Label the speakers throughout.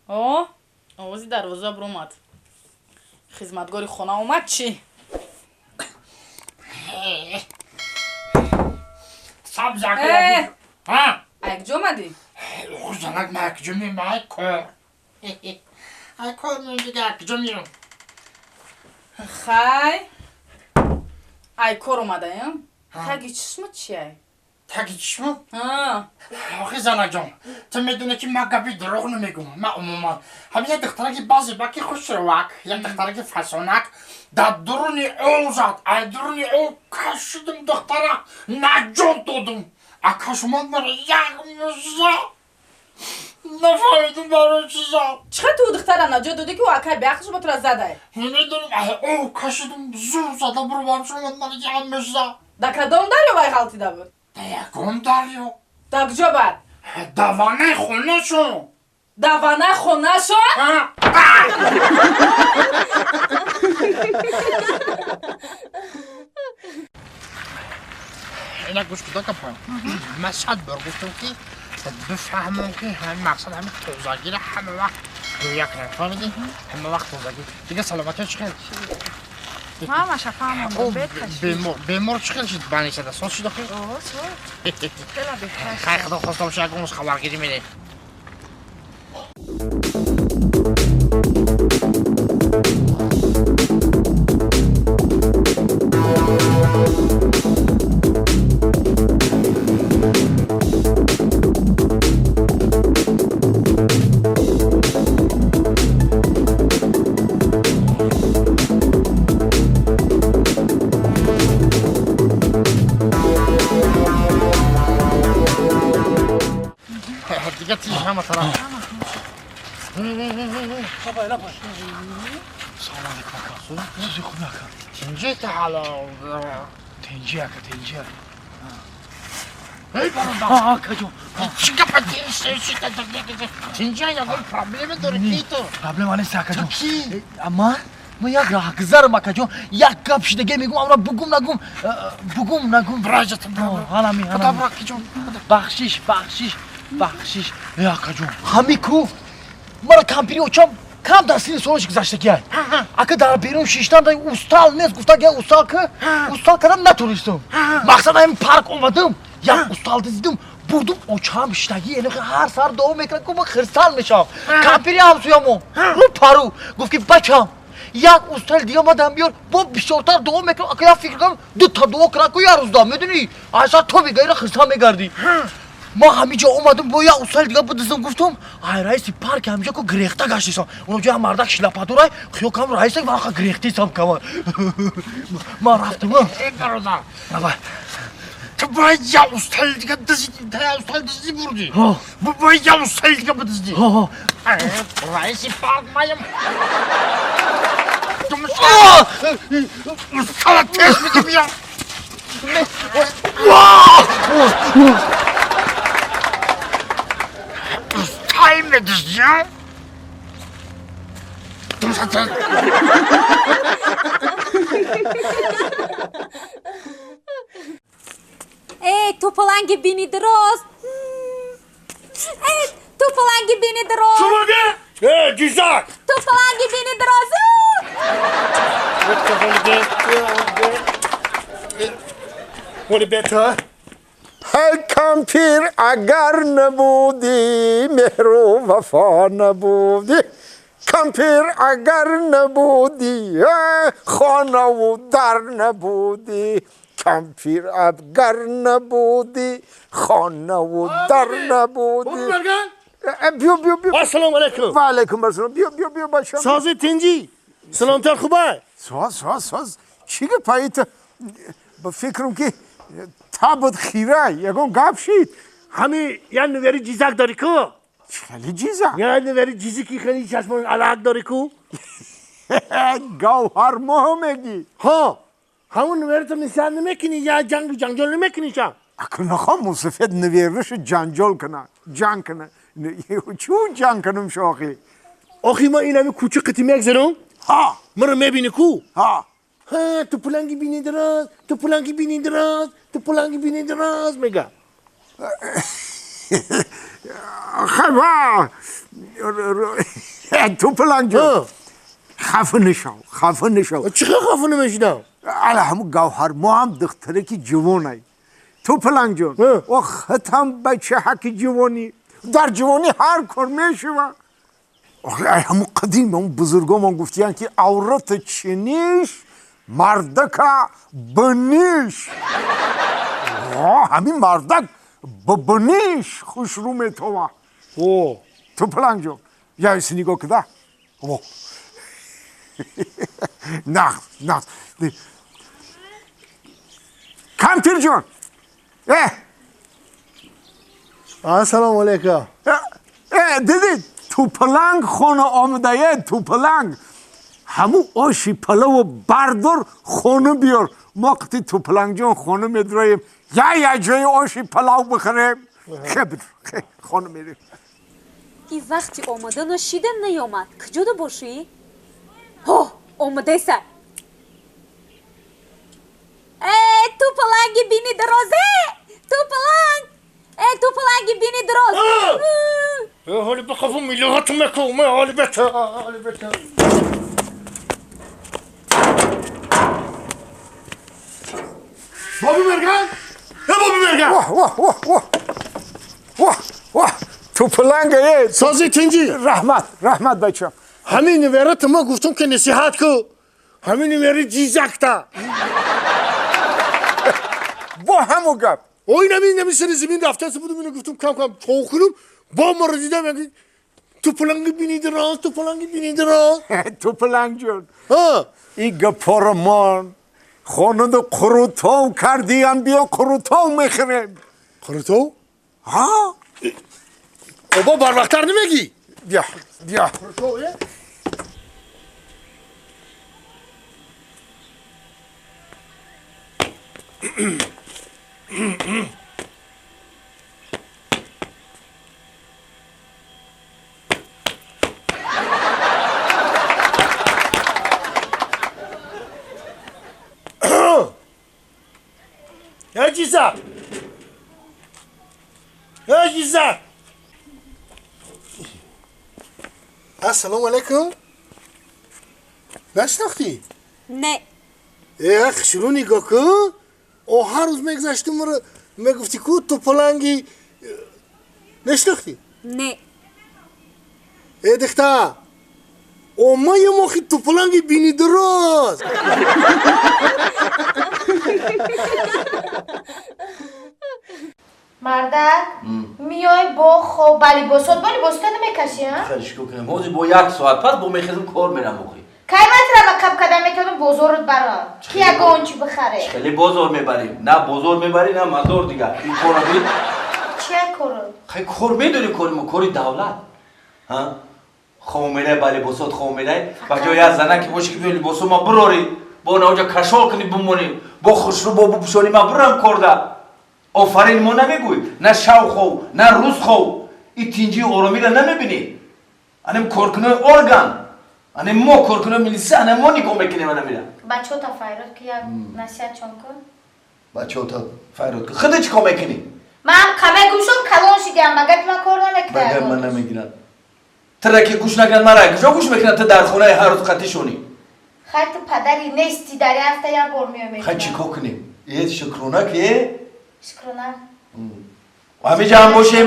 Speaker 1: آه آوازی دروازه بر اومد. خدمتگاری خونه اومد چی؟
Speaker 2: سبز اکل ها
Speaker 1: اگه اومدی؟
Speaker 2: خوزنک مکجو میم ایکو ایکو میگه اکجو میم
Speaker 1: خای ایکور اومده یم؟ تگی چشمت چیه؟
Speaker 2: تگی چشمت؟
Speaker 1: ها
Speaker 2: آخی زنک جان تو میدونه که من گپی دروغ نمیگم. من عموما همین یه دخترکی بازی باکی خوش روک یه دخترکی فسونک در درونی او زد ای درونی او کشیدم دختره نجات دادم اکشمان برای یک موزه نفهمیدم برای چیزا
Speaker 1: چقدر تو دختر نجات دادی که او اکای بیخش با تو را زده؟
Speaker 2: نمیدونم او کشیدم زور زده برو برشون من یک موزه
Speaker 1: در کدام دریا بای غلطی ده بود؟
Speaker 2: در یکم دریا
Speaker 1: در کجا بر؟
Speaker 2: دوانه خونه شو
Speaker 1: دوانه خونه شو؟
Speaker 2: اینا گوش کدا کپایم مشهد برگفتم که بفهمم که همین مقصد همین توزاگیره همه وقت رویا کنم فهمیدی؟ همه وقت توزاگیر دیگه سلامتی چی خیلی؟
Speaker 3: ما شفاهم بیت خشید
Speaker 2: بیمار چی خیلی شد بانی شده سال شده خیلی؟
Speaker 3: اوه سوال خیلی بهتر
Speaker 2: خیلی خدا خواسته باشه اگه اونش خبرگیری میده دیگه تیش همه طرف
Speaker 4: بابا اینا باش
Speaker 2: سلام علیکم کاسو
Speaker 4: چیزی خوب نکن
Speaker 2: تنجی تا حالا
Speaker 4: تنجی اکا تنجی
Speaker 2: ای برادر
Speaker 4: آه کجا
Speaker 2: چی گپ دیرش تنجی یا گل پرابلم داره کی تو
Speaker 4: پرابلم آنه ساکا جون
Speaker 2: کی
Speaker 4: اما ما یک راه گذارم اکا جون یک گپ شدگی میگم امرا بگم نگم
Speaker 2: براجت برو
Speaker 4: حالا می
Speaker 2: خدا براکی جون
Speaker 4: بخشش ای اکا جون همی کو مرا کمپیری اوچم کم دستین سولش گذاشته اکا در بیرون شیشتن دا استال نیست گفتا که استال کردم نتونستم مقصد این پارک اومدم یک استال دیدم بردم اوچم شتگی اینو که هر سر دوم میکنه که من خرسال میشم کمپیری همسویمو رو پارو گفت که بچم یک استال دیگه آمدم بیار با بیشتر دوم میکنم اکا یا فکر کنم دو تا دو کرا که یه روز دام میدونی اصلا تو بگیره خرسال میگردی ما همینجا اومدم با یه استال دیگه بدزدم گفتم ای رئیسی پارک همینجا که گریخته گشتیسم اونجا هم مردک شلاپادورای خیو کم رئیسی که واقعا گریختیسم کمان ما رفتم
Speaker 2: ای برادر تو باید یه استال دیگه دزدی بردی باید یه استال دیگه بدزدی رئیسی پارک مایم تو استال تیش میگه بیا Time edeceğim. Dur zaten.
Speaker 5: توپلنگ بینی درست توپلنگ بینی درست
Speaker 2: Şurada. Güzel.
Speaker 5: توپلنگ بینی درست
Speaker 2: What better?
Speaker 6: ای کمپیر اگر نبودی مهر و وفا نبودی کمپیر اگر نبودی خانه و در نبودی کمپیر اگر نبودی خانه و در نبودی بیا
Speaker 7: السلام علیکم
Speaker 6: و علیکم السلام بیا باشم
Speaker 7: ساز تنجی سلامتر خوبه
Speaker 6: ساز چی که پاییت با فکرم که تابت خیره یکم گپ شید
Speaker 7: همین یه نوری جیزک داری کو
Speaker 6: خیلی جیزه
Speaker 7: یه نوری جیزی که خیلی چشمان علاق داری کو
Speaker 6: گوهر مهمگی
Speaker 7: ها همون نوری تو نشان نمیکنی یا جنگل نمیکنی شم
Speaker 6: اکل نخوام مصفت نویرش جنجال کنه جنگ کنه چون جنگ کنم شاخی
Speaker 7: آخی ما این همه کوچه قطی میگذارم
Speaker 6: ها
Speaker 7: من رو میبینی کو
Speaker 6: ها
Speaker 7: تو پلنگی بینی دراز تو پلنگی بینی دراز تو پلنگی بینی دراز میگه
Speaker 6: خیلی توپلنگ جون خفه نشو
Speaker 7: چه خفه نمیشیدم
Speaker 6: علی همو گوهر ما هم دختره که جوانه توپلنگ جون و ختم بچه حک جوانی در جوانی هر کار میشوه همو قدیم همو بزرگا من گفتیان که عورت چنیش مردک بنیش همین مردک بنیش خوش رو میتوه توپلنگ جون یا ایسی نگاه کده نه کمتر جون
Speaker 7: السلام علیکم
Speaker 6: دیدید توپلنگ خونه آمده توپلنگ همو آشی پلو بردار خونه بیار ما وقتی توپلنگ جون خونه میدرایم یا جای آشی پلو بخریم خیلی خونه میریم
Speaker 5: این وقتی آمده نشیدم نیامد کجا باشی؟ آمده سر توپلنگی بینی درازه توپلنگی بینی دراز
Speaker 7: حالی بخوافم میلوغت مکومه حالی بته بابی مرگن
Speaker 6: واه توپلنگ
Speaker 7: سازی تنجی
Speaker 6: رحمت بچم
Speaker 7: همین نویرت ما گفتم که نصیحت کو همین نویرت جیزکتا
Speaker 6: با همو گپ
Speaker 7: اوی نمیسری زمین رفته بودم اینو گفتم کم چوخونم با ما رو دیدم یعنی توپلنگی بینی دراز
Speaker 6: توپلنگ جون این گپا رو من خانه دو قروتاو کردیم بیا قروتاو میخریم
Speaker 7: قروتاو؟
Speaker 6: ها
Speaker 7: بابا بر وقتر نمیگی
Speaker 6: بیا
Speaker 7: قروتاویه؟ عزیزم السلام علیکم نشناختی؟
Speaker 5: نه
Speaker 7: شروع نگاه کن هر روز میگذشتی مرا میگفتی که توپلنگی نشناختی؟
Speaker 5: نه
Speaker 7: دختر ما یه موقعی توپلنگی بینی دراز
Speaker 8: مردک میای با خوب بلی بسود نمیکشی ها؟
Speaker 4: خیلیش کنم موزی با 1 ساعت پس با میخیزم کار میرم موقعی
Speaker 8: کی مطلب کم کدم میتونم بزرگت برام کی اگه اونچی بخره
Speaker 4: خیلی بزرگ میبریم نه بزرگ میبری نه مزار دیگه این کارا بید
Speaker 8: چه کارو؟
Speaker 4: خیلی کار میدونی کاری دولت ها خومیله بلی بسود خومیله با جای از زنه که باشی که بیلی بسود ما براری با نوجا کشال کنی بمونیم با خوشرو با بپوشانی ما برم کرده آفرین ما نمیگوی نه شو خو نه روز خو این تینجی آرامی را نمیبینی انم کارکنه ارگان انم ما کارکنه میلیسه انم ما نگاه میکنیم انم میرم
Speaker 8: بچه تا فایرات که یک نصیحت چون کن
Speaker 4: بچه تا فایرات کن خودت چی کار میکنی؟
Speaker 8: من کمه گوشم کلان شدیم مگه من کار نمیکنم
Speaker 4: بگم من نمیگیرم ترکی گوش نگن مرا کجا گوش میکنن تو در خونه هر روز خطی شونی
Speaker 8: خیلی تو پدری نیستی در هفته یک بار میام
Speaker 4: خیلی چی کار کنیم؟ یه شکرونه که
Speaker 8: شکرونه
Speaker 4: همه جا هم باشیم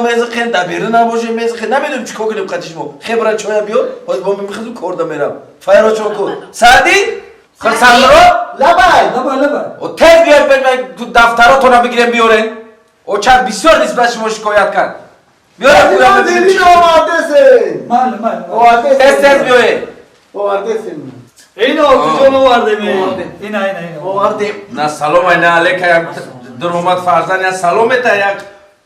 Speaker 4: میزخین دبیره نباشیم میزخین نمیدونم چی کار کنیم خطیش ما خبرت چایا بیار باز با من میخوام کرده میرم فایرات چون کن سعدی خیلی سندرو لبای و تیز بیار بریم تو دفتراتو رو بگیریم بیارن او چند بسیار نیست بچه ما شکایت کرد بیارن پویا بزنیم
Speaker 7: دیدی آمادسه
Speaker 4: تیز بیاره
Speaker 9: اینو کجا موردیم اینا
Speaker 4: موردیم نه سلام نه علیک در اومد فرزن یا سلام تا یک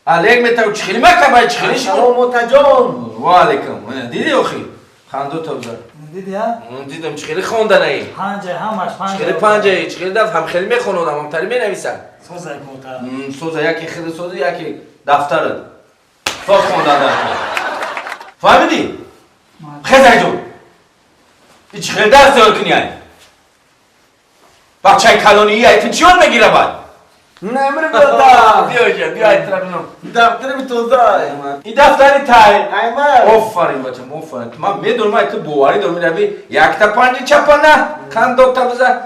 Speaker 4: علیک میتا چه خیلی مکه چه خیلی
Speaker 9: سلام تجان
Speaker 4: و علیکم دیدی اخی خندو تو بزن
Speaker 9: دیدی ها
Speaker 4: دیدم چه خیلی خوندن ای
Speaker 9: پنجه همش
Speaker 4: چه خیلی پنجه چه خیلی دفعه هم خیلی میخونم هم تری مینویسن
Speaker 9: سوزه کوتا
Speaker 4: سوزه یکی خیلی سوزه یکی دفتر فاز خوندن در فهمیدی خیلی جون هیچ خیلی درست یاد کنی های بچه کلانی ای تو چیون میگیره باید نمر بودم
Speaker 10: بیا احترام
Speaker 4: دفتر می توزه
Speaker 10: این دفتری تای
Speaker 4: ایمه
Speaker 10: آفرین بچم آفرین من میدونم تو بواری دور میروی یک تا پنج چپانه کن دو تا بزن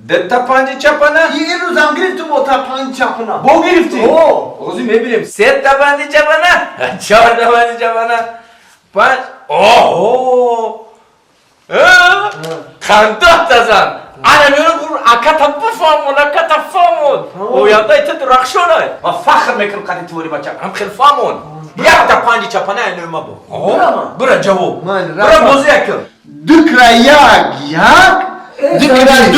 Speaker 10: ده تا پنج چپانه
Speaker 4: این روز هم گرفتم با تا پنج چپانه
Speaker 10: بو گرفتی؟ اوزی میبینیم سه تا پنج چپانه چهار تا پنج چپانه پنج اوه خندت تزن انا میرم برو اکتا بفهمون او یادا ایت درخشونه و فخر میکنم قدی توری بچه هم خیلی فهمون یک تا پنج چپانه اینو ما بو برو جواب برو بازی کن
Speaker 4: دکره یک دکره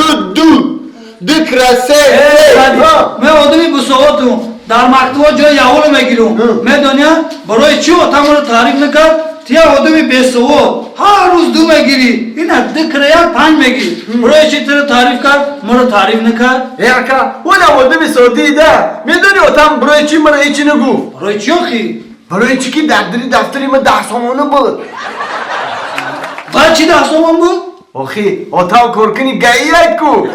Speaker 4: دکره سه
Speaker 9: من آدمی بسواتم در مکتوب جای یهول میگیرم من دنیا برای چی و تمام تعریف نکرد تیا آدمی بسوات هر روز دو میگیری این دکره یک پنج میگیری برای چی تو تعریف کرد مرا تعریف نکرد
Speaker 4: یکا اون آدمی سعودی ده میدونی اتام برای چی مرا هیچی نگو
Speaker 9: برای چی آخی؟
Speaker 4: برای چی که دفتری من 10 سامانه بود
Speaker 9: برای چی 10 سامان بود؟
Speaker 4: آخی اتام کرکنی گایی کو